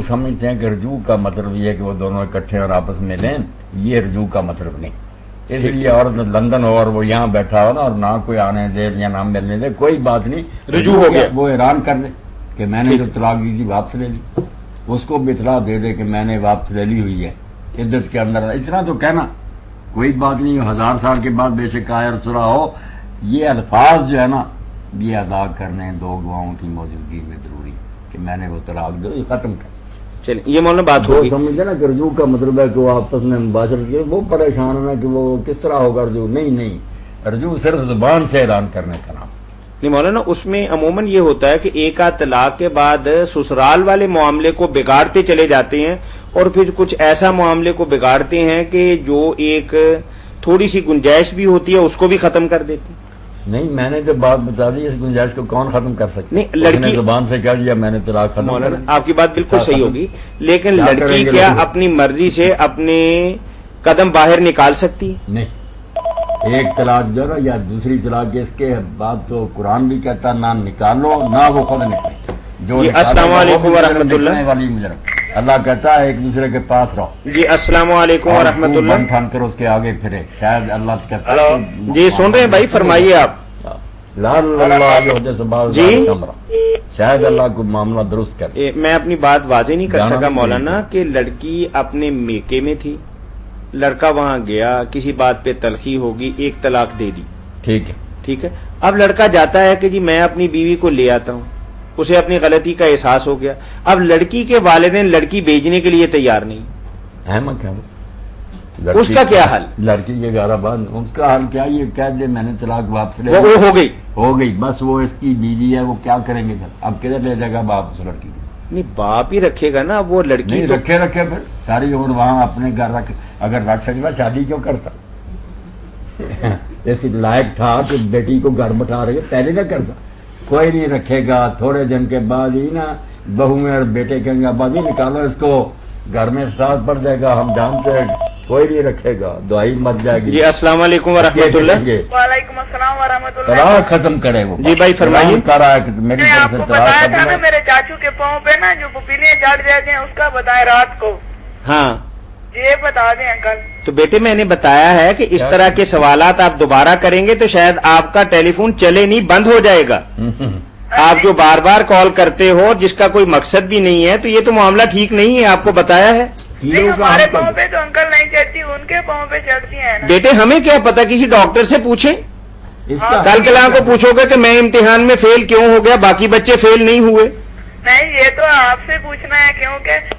سمجھتے ہیں کہ رجوع کا مطلب یہ ہے کہ وہ دونوں اکٹھے اور آپس میں لیں، یہ رجوع کا مطلب نہیں. اس لیے عورت لندن ہو اور وہ یہاں بیٹھا ہو نا اور نہ کوئی آنے دے یا نہ ملنے دے، کوئی بات نہیں، رجوع ہو گیا. وہ اعلان کر دے کہ میں نے جو طلاق دی تھی واپس لے لی، اس کو بھی اطلاع دے دے کہ میں نے واپس لے لی ہوئی ہے عدت کے اندر. اتنا تو کہنا کوئی بات نہیں. 1000 سال کے بعد بے شک آئے رسولہ ہو، یہ الفاظ جو ہے نا یہ ادا کرنے دو گواہوں کی موجودگی میں ضروری کہ میں نے وہ طلاق دے ختم کر. چلیں یہ مولانا بات ہوگی. سمجھے نا کہ رجوع کا مطلب ہے کہ وہ آپس میں مباشرت کیے، وہ پریشان ہے کہ وہ کس طرح ہوگا رجوع. نہیں، رجوع صرف زبان سے اعلان کرنے کا نام. نہیں مولانا، اس میں عموماً یہ ہوتا ہے کہ ایک آدھ طلاق کے بعد سسرال والے معاملے کو بگاڑتے چلے جاتے ہیں اور پھر کچھ ایسا معاملے کو بگاڑتے ہیں کہ جو ایک تھوڑی سی گنجائش بھی ہوتی ہے اس کو بھی ختم کر دیتے ہیں. نہیں، میں نے جو بات بتا دی اس گنجائش کو کون ختم کر سکتا؟ نہیں، لڑکی زبان سے کہہ دیا میں نے طلاق ختم. مولانا آپ کی بات بالکل صحیح ہوگی، لیکن لڑکی کیا اپنی مرضی سے اپنے قدم باہر نکال سکتی ہے؟ نہیں. ایک طلاق جو ہے نا یا دوسری طلاق اس کے بعد تو قرآن بھی کہتا نہ نکالو نہ وہ خود نکلے. جو جی السلام علیکم ورحمۃ اللہ. والی مجرم اللہ کہتا ہے ایک دوسرے کے پاس رہو. جی السلام علیکم ورحمۃ اللہ. ٹھان کر اس کے آگے پھرے، شاید اللہ کہتا ہے. جی سن رہے ہیں بھائی، فرمائیے آپ. جی شاید اللہ کو معاملہ درست کر. میں اپنی بات واضح نہیں کر سکا مولانا کہ لڑکی اپنے میکے میں تھی، لڑکا وہاں گیا، کسی بات پہ تلخی ہوگی، ایک طلاق دے دی. ٹھیک ہے. اب لڑکا جاتا ہے کہ جی میں اپنی بیوی کو لے آتا ہوں، اسے اپنی غلطی کا احساس ہو گیا. اب لڑکی کے والدین لڑکی بھیجنے کے لیے تیار نہیں. اس کا کیا حل؟ لڑکی کے گھر آباد اس کا حل کیا؟ یہ کہہ دے میں نے طلاق واپس لے. وہ ہو گئی بس وہ اس کی بیوی ہے، وہ کیا کریں گے پھر؟ اب کدھر لے جائے گا باپ اس لڑکی کو؟ نہیں باپ ہی رکھے گا نا. وہ لڑکی رکھے پھر ساری عمر وہاں اپنے گھر رکھ. اگر رکھ سکتا شادی کیوں کرتا؟ ایسی لائق تھا کہ بیٹی کو گھر بٹھا رہے پہلے نہ کرتا. کوئی نہیں رکھے گا. تھوڑے دن کے بعد ہی نا بہو اور بیٹے کہیں گے ابا جی نکالو اس کو، گھر میں فساد پڑ جائے گا. ہم جانتے ہیں کوئی نہیں رکھے گا، دعائی مت جائے گی. جی السلام علیکم ورحمۃ اللہ. وعلیکم السلام ورحمۃ اللہ. طلاق ختم کرے وہ. جی بھائی فرمائیے. میری طرف سے بتایا تھا نا میرے چاچو کے پاؤں پہ نا جو پپیلیاں چڑھ جاتے ہیں، اس کا بتائے رات کو. ہاں یہ بتا دیں انکل. تو بیٹے میں نے بتایا ہے کہ اس طرح کے سوالات آپ دوبارہ کریں گے تو شاید آپ کا ٹیلی فون چلے نہیں، بند ہو جائے گا. آپ جو بار بار کال کرتے ہو جس کا کوئی مقصد بھی نہیں ہے تو یہ تو معاملہ ٹھیک نہیں ہے. آپ کو بتایا ہے. ہمارے پاؤں پہ تو انکل نہیں چڑھتی، ان کے پاؤں پہ چڑھتی ہیں. بیٹے ہمیں کیا پتا، کسی ڈاکٹر سے پوچھیں. کل کلا کو پوچھو گے کہ میں امتحان میں فیل کیوں ہو گیا، باقی بچے فیل نہیں ہوئے. نہیں یہ تو آپ سے پوچھنا ہے کیونکہ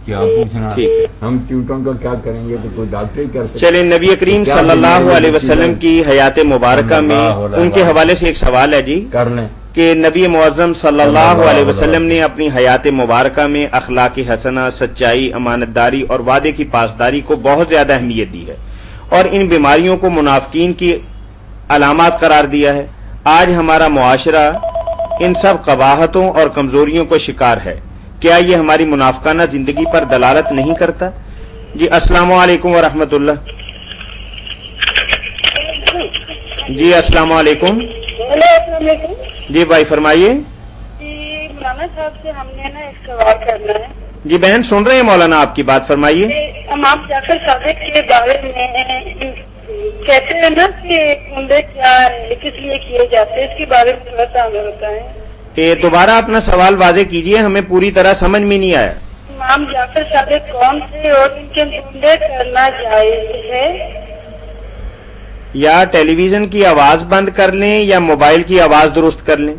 کیا پوچھنا. ہم چیوٹوں کا کیا کریں گے تو کوئی ڈاکٹر ہی کرتے. چلیں نبی کریم صلی اللہ علیہ وسلم کی حیات مبارکہ میں ان کے حوالے سے ایک سوال ہے جی کر لیں کہ نبی معظم صلی اللہ علیہ وسلم نے اپنی حیات مبارکہ میں اخلاق حسنہ، سچائی، امانت داری اور وعدے کی پاسداری کو بہت زیادہ اہمیت دی ہے اور ان بیماریوں کو منافقین کی علامات قرار دیا ہے. آج ہمارا معاشرہ ان سب قباحتوں اور کمزوریوں کو شکار ہے. کیا یہ ہماری منافقانہ زندگی پر دلالت نہیں کرتا؟ جی السلام علیکم ورحمۃ اللہ. جی السلام علیکم. جی بھائی فرمائیے. جی مولانا صاحب سے ہم نے نا ایک سوال کرنا ہے. جی بہن سن رہے ہیں مولانا آپ کی بات، فرمائیے. امام جعفر صادق کے بارے میں کہتے ہیں نا کہ کنڈے کیا کس لیے کیے جاتے ہیں، اس کے بارے میں تھوڑا سا ہمیں بتائیں. دوبارہ اپنا سوال واضح کیجئے، ہمیں پوری طرح سمجھ میں نہیں آیا. امام جعفر صادق کون سے اور ان کے کنڈے کرنا جائز ہے؟ یا ٹیلی ویژن کی آواز بند کر لیں یا موبائل کی آواز درست کر لیں.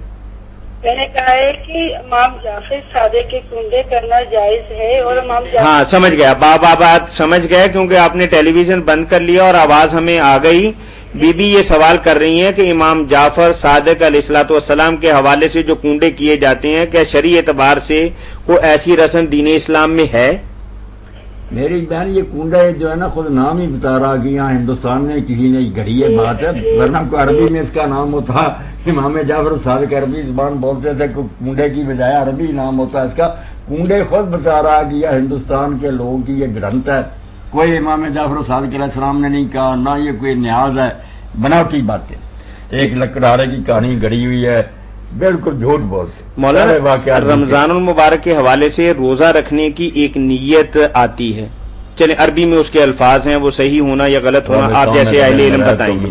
میں نے کہا ہے کہ امام جعفر صادق کے کنڈے کرنا جائز ہے اور امام جعفر. ہاں سمجھ گیا، بات سمجھ گئے کیونکہ آپ نے ٹیلی ویژن بند کر لیا اور آواز ہمیں آ گئی. بی بی یہ سوال کر رہی ہیں کہ امام جعفر صادق علیہ الصلوۃ والسلام کے حوالے سے جو کنڈے کیے جاتے ہیں کیا شرعی اعتبار سے وہ ایسی رسم دین اسلام میں ہے؟ میری بہن یہ کنڈا جو ہے نا خود نام ہی بتا رہا کہ یہاں ہندوستان میں کسی نے گھڑی ہے بات ہے، ورنہ کو عربی میں اس کا نام ہوتا امام جعفر صادق عربی زبان بولتے تھے، کنڈے کی بجائے عربی نام ہوتا ہے اس کا. کنڈے خود بتا رہا کہ یہ ہندوستان کے لوگوں کی یہ گرنتھ ہے، کوئی امام جعفر صادق علیہ السلام نے نہیں کہا، نہ یہ کوئی نیاز ہے، بناوٹی باتیں. ایک لکڑہارے کی کہانی گڑی ہوئی ہے بالکل جھوٹ بولتے. مولانا رمضان المبارک کے حوالے سے روزہ رکھنے کی ایک نیت آتی ہے، چلیں عربی میں اس کے الفاظ ہیں، وہ صحیح ہونا یا غلط ہونا آپ جیسے اہل علم بتائیں گے،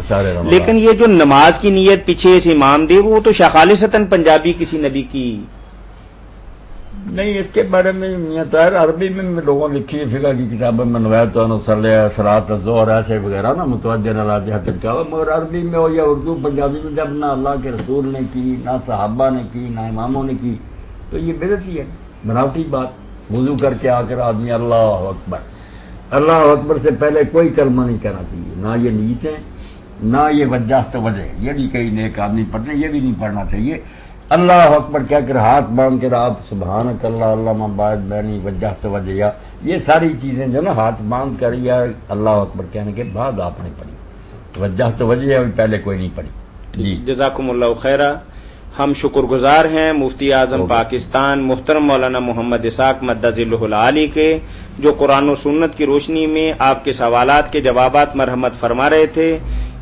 لیکن یہ جو نماز کی نیت پیچھے سے امام دے وہ تو خالصتاً پنجابی کسی نبی کی نہیں. اس کے بارے میں میاں طاہر عربی میں لوگوں نے لکھی ہے، فقہ کی کتابوں میں نویت و صلاۃ الظہر ایسے وغیرہ نا متوجہ علی جہت الکعبہ، مگر عربی میں ہو یا اردو پنجابی میں جب نہ اللہ کے رسول نے کی، نہ صحابہ نے کی، نہ اماموں نے کی، تو یہ بدعت ہی ہے، بناوٹی بات. وضو کر کے آ کر آدمی اللہ اکبر، اللہ اکبر سے پہلے کوئی کلمہ نہیں کہنا چاہیے، نہ یہ نیتیں نہ یہ وجہ تو وجہ، یہ بھی کئی نیک آدمی پڑھتے ہیں، یہ بھی نہیں پڑھنا چاہیے. اللہ اکبر کہہ کر ہاتھ باندھ کر آپ سبحانک اللہ اللہم باعث بینی وجہ تو وجہ، یا یہ ساری چیزیں جو نا ہاتھ باندھ کر یا اللہ اکبر کہنے کے بعد آپ نے پڑھی، وجہ تو وجہ پہلے کوئی نہیں پڑھی. جی جزاکم اللہ خیرہ. ہم شکر گزار ہیں مفتی اعظم پاکستان محترم مولانا محمد اسحاق مدہ ذلہ العالی کے، جو قرآن و سنت کی روشنی میں آپ کے سوالات کے جوابات مرحمت فرما رہے تھے.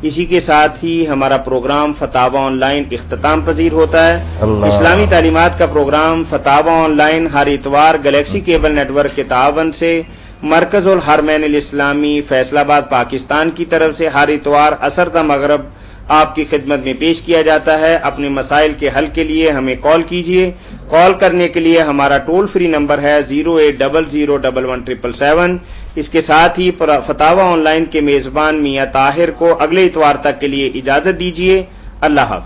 اسی کے ساتھ ہی ہمارا پروگرام فتاوی آن لائن اختتام پذیر ہوتا ہے. اسلامی تعلیمات کا پروگرام فتاوی آن لائن ہر اتوار گلیکسی کیبل نیٹ ورک کے تعاون سے مرکز الحرمین الاسلامی فیصل آباد پاکستان کی طرف سے ہر اتوار عصر تا مغرب آپ کی خدمت میں پیش کیا جاتا ہے. اپنے مسائل کے حل کے لیے ہمیں کال کیجیے. کال کرنے کے لیے ہمارا ٹول فری نمبر ہے 08001117777. اس کے ساتھ ہی فتاوی آن لائن کے میزبان میاں طاہر کو اگلے اتوار تک کے لیے اجازت دیجیے. اللہ حافظ.